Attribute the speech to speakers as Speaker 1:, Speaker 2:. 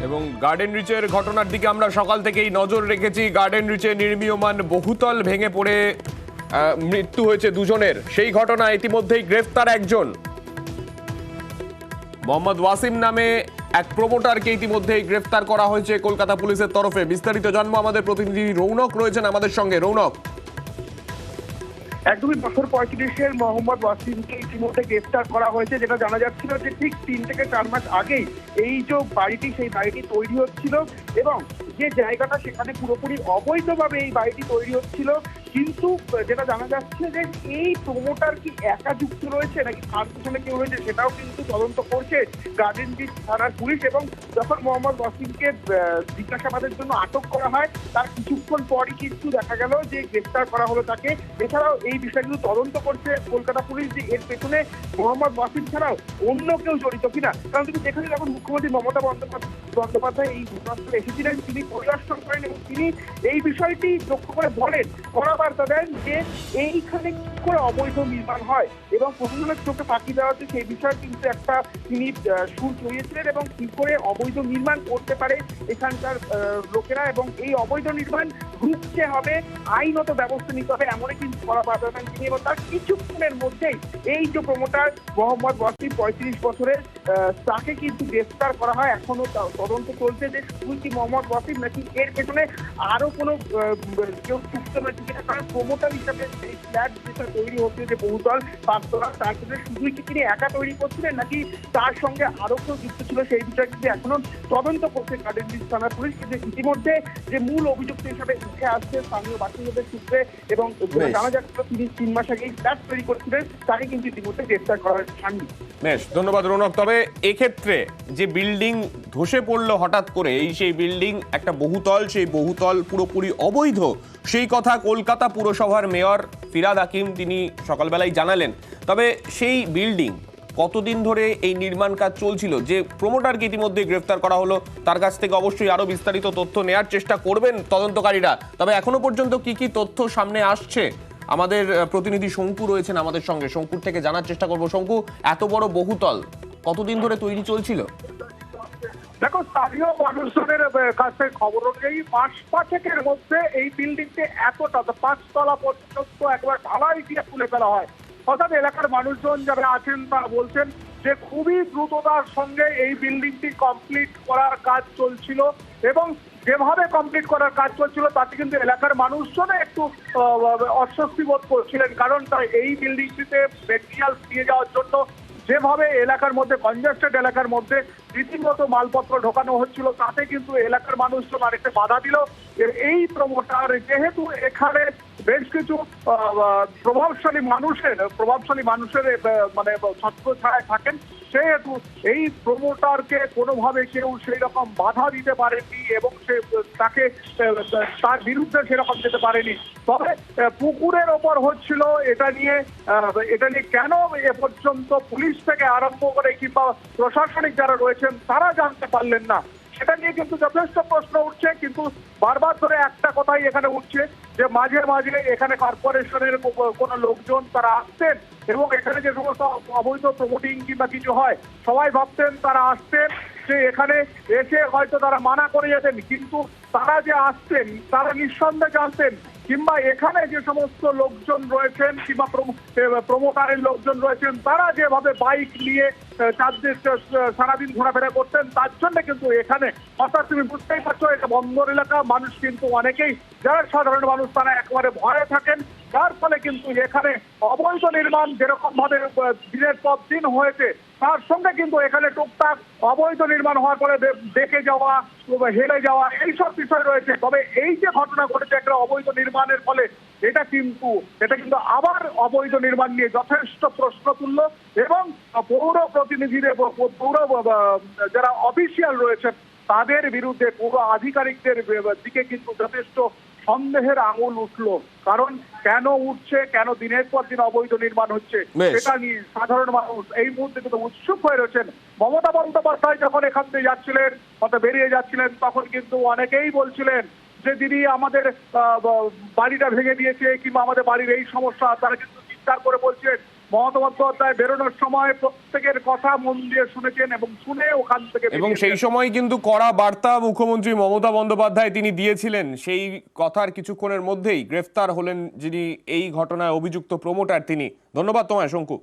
Speaker 1: এবং গার্ডেন রিচের ঘটনার দিকে আমরা সকাল থেকেই নজর রেখেছি। গার্ডেন রিচে নির্মীয়মান বহুতল ভেঙে পড়ে মৃত্যু হয়েছে দুজনের। সেই ঘটনা ইতিমধ্যেই গ্রেফতার একজন। মোহাম্মদ ওয়াসিম নামে এক প্রমোটারকে ইতিমধ্যেই গ্রেফতার করা হয়েছে কলকাতা পুলিশের তরফে। বিস্তারিত জানবো, আমাদের প্রতিনিধি রৌনক রয়েছেন আমাদের সঙ্গে। রৌনক,
Speaker 2: একদমই বছর 35-এর মোহাম্মদ ওয়াসিমকে ইতিমধ্যে গ্রেফতার করা হয়েছে। যেটা জানা যাচ্ছিল যে ঠিক 3 থেকে 4 মাস আগেই এই যে বাড়িটি, সেই বাড়িটি তৈরি হচ্ছিল এবং যে জায়গাটা সেখানে পুরোপুরি অবৈধভাবে এই বাড়িটি তৈরি হচ্ছিল। কিন্তু যেটা জানা যাচ্ছে যে এই প্রমোটার কি একা যুক্ত রয়েছে নাকি তার পিছনে কেউ রয়েছে সেটাও কিন্তু তদন্ত করছে গার্ডেন রিচ থানার পুলিশ। এবং যখন মোহাম্মদ ওয়াসিমকে জিজ্ঞাসাবাদের জন্য আটক করা হয় তার কিছুক্ষণ পরই কিন্তু দেখা গেল যে গ্রেফতার করা হলো তাকে। এছাড়াও এই বিষয়গুলো তদন্ত করছে কলকাতা পুলিশ যে এর পেছনে মোহাম্মদ ওয়াসিম ছাড়াও অন্য কেউ জড়িত কিনা। কারণ তুমি দেখেছো যখন মুখ্যমন্ত্রী মমতা বন্দ্যোপাধ্যায় এই ঘটনাস্থলে এসেছিলেন, তিনি পরিদর্শন করেন এবং তিনি এই বিষয়টি লক্ষ্য করে বলেন, বার্তা দেন যে এইখানে কি করে অবৈধ নির্মাণ হয় এবং প্রশাসনের চোখে ফাঁকি দেওয়াতে সেই বিষয়ে কিন্তু একটা তিনি সুর চড়িয়েছিলেন এবং কি করে অবৈধ নির্মাণ করতে পারে এখানকার লোকেরা এবং এই অবৈধ নির্মাণ রুখতে হবে, আইনত ব্যবস্থা নিতে হবে, এমনই কিন্তু করা বার্তা দেন তিনি। এবং তার কিছুক্ষণের মধ্যেই এই যে প্রমোটার মোহাম্মদ ওয়াসিম 35 বছরের, তাকে কিন্তু গ্রেফতার করা হয়। এখনো তদন্ত চলছে যে শুধু কি মোহাম্মদ ওয়াসিম নাকি এর পেছনে আরো কোনো কেউ যুক্ত রয়েছে কিনা। কারণ প্রমোটার হিসাবে এই ফ্ল্যাট যেটা তৈরি হচ্ছে যে বহুতল 5 তলা, তার ক্ষেত্রে শুধুই কি তিনি একা তৈরি করছিলেন নাকি তার সঙ্গে আরো কেউ যুক্ত ছিল সেই বিষয়ে কিন্তু এখনো তদন্ত করছে গার্ডেন রিচ থানার পুলিশ। কিন্তু ইতিমধ্যে যে মূল অভিযুক্ত হিসাবে উঠে আসছে স্থানীয় বাসিন্দাদের সূত্রে এবং জানা যাচ্ছিল তিনি 3 মাস আগেই ফ্ল্যাট তৈরি করছিলেন, তাকে কিন্তু ইতিমধ্যে গ্রেফতার করা হয়েছে।
Speaker 1: বেশ, ধন্যবাদ রৌনক। তবে এক্ষেত্রে যে বিল্ডিং ধসে পড়লো হঠাৎ করে, সেই বিল্ডিং একটা বহুতল, সেই বহুতল পুরোপুরি অবৈধ, সেই কথা কলকাতা পুরসভার মেয়র ফিরহাদ হাকিম তিনি সকালবেলায় জানালেন। তবে সেই বিল্ডিং কতদিন ধরে এই নির্মাণ কাজ চলছিল, যে প্রমোটারকে ইতিমধ্যে গ্রেফতার করা হলো, তার কাছ থেকে অবশ্যই আরো বিস্তারিত তথ্য নেওয়ার চেষ্টা করবেন তদন্তকারীরা। তবে এখনো পর্যন্ত কি কি তথ্য সামনে আসছে, আমাদের প্রতিনিধি শঙ্কু রয়েছেন আমাদের সঙ্গে, শঙ্কুর থেকে জানার চেষ্টা করব। শঙ্কু, এত বড় বহুতল কতদিন ধরে তৈরি চলছিল?
Speaker 2: দেখো, স্থানীয় মানুষজনের কাছে খবর অনুযায়ী 5-5 মধ্যে এই বিল্ডিংটি এতটা 5 তলা পর্যন্ত একবার ঢালাই দিয়ে তুলে ফেলা হয়। অর্থাৎ এলাকার মানুষজন যারা আছেন তারা বলছেন যে খুবই দ্রুততার সঙ্গে এই বিল্ডিংটি কমপ্লিট করার কাজ চলছিল এবং যেভাবে কমপ্লিট করার কাজ চলছিল তাতে কিন্তু এলাকার মানুষজন একটু অস্বস্তি বোধ করছিলেন। কারণ তাই এই বিল্ডিংটিতে মেটেরিয়াল দিয়ে যাওয়ার জন্য যেভাবে এলাকার মধ্যে কনজেস্টেড এলাকার মধ্যে রীতিমতো মালপত্র ঢোকানো হচ্ছিল, তাতে কিন্তু এলাকার মানুষজন আরেকটা বাধা দিল। এই প্রমোটার যেহেতু এখানে বেশ কিছু প্রভাবশালী মানুষের মানে ছত্র ছায় থাকেন, সেহেতু এই প্রমোটারকে কোনোভাবে কেউ সেই রকম বাধা দিতে পারেনি এবং সে তাকে তার বিরুদ্ধে সেরকম যেতে পারেনি। তবে পুকুরের ওপর হচ্ছিল এটা নিয়ে কেন এ পর্যন্ত পুলিশ থেকে আরম্ভ করে কিংবা প্রশাসনিক যারা রয়েছেন তারা জানতে পারলেন না, সেটা নিয়ে কিন্তু যথেষ্ট প্রশ্ন উঠছে। কিন্তু বারবার ধরে একটা কথাই এখানে উঠছে যে মাঝে মাঝে এখানে কর্পোরেশনের কোনো লোকজন তারা আসতেন এবং এখানে যে সমস্ত অবৈধ প্রমোটিং কিংবা কিছু হয় সবাই ভাবতেন তারা আসতেন যে এখানে এসে হয়তো তারা মানা করে যেতেন, কিন্তু তারা যে আসতেন তারা নিঃসন্দেহে জানতেন কিংবা এখানে যে সমস্ত লোকজন রয়েছেন কিংবা প্রমোটারের লোকজন রয়েছেন তারা যেভাবে বাইক নিয়ে সারাদিন ঘোরাফেরা করতেন, তার জন্য কিন্তু এখানে, অর্থাৎ তুমি বুঝতেই পারছো এটা বন্দর এলাকা, মানুষ কিন্তু অনেকেই যারা সাধারণ মানুষ তারা একেবারে ভয়ে থাকেন, যার ফলে কিন্তু এখানে অবৈধ নির্মাণ যেরকম ভাবে দিনের পর দিন হয়েছে তার সঙ্গে কিন্তু এখানে টুকটাক অবৈধ নির্মাণ হওয়ার পরে দেখে যাওয়া, হেরে যাওয়া, এইসব বিষয় রয়েছে। তবে এই যে ঘটনা ঘটেছে একটা অবৈধ নির্মাণের ফলে, এটা কিন্তু আবার অবৈধ নির্মাণ নিয়ে যথেষ্ট প্রশ্ন তুলল এবং পৌর প্রতিনিধিদের, পৌর যারা অফিসিয়াল রয়েছেন তাদের বিরুদ্ধে, পৌর আধিকারিকদের দিকে কিন্তু যথেষ্ট সন্দেহের আঙুল উঠলো। কারণ কেন উঠছে, কেন দিনের পর দিন অবৈধ নির্মাণ হচ্ছে, সেটা নিয়ে সাধারণ মানুষ এই মুহূর্তে কিন্তু উৎসুক হয়ে রয়েছেন। মমতা বন্দ্যোপাধ্যায় যখন এখান থেকে যাচ্ছিলেন, বেরিয়ে যাচ্ছিলেন, তখন কিন্তু অনেকেই বলছিলেন যে দিদি আমাদের বাড়িটা ভেঙে দিয়েছে কিংবা আমাদের বাড়ির এই সমস্যা, তারা কিন্তু চিৎকার করে বলছেন মমতা বন্দ্যোপাধ্যায় বেরোনোর সময় প্রত্যেকের কথা মন দিয়ে শুনেছেন এবং শুনে ওখান থেকে
Speaker 1: এবং
Speaker 2: বেরিয়েছেন।
Speaker 1: সেই সময় কিন্তু কড়া বার্তা মুখ্যমন্ত্রী মমতা বন্দ্যোপাধ্যায় তিনি দিয়েছিলেন। সেই কথার কিছুক্ষণের মধ্যেই গ্রেফতার হলেন যিনি এই ঘটনায় অভিযুক্ত প্রমোটার তিনি। ধন্যবাদ তোমায় শঙ্কু।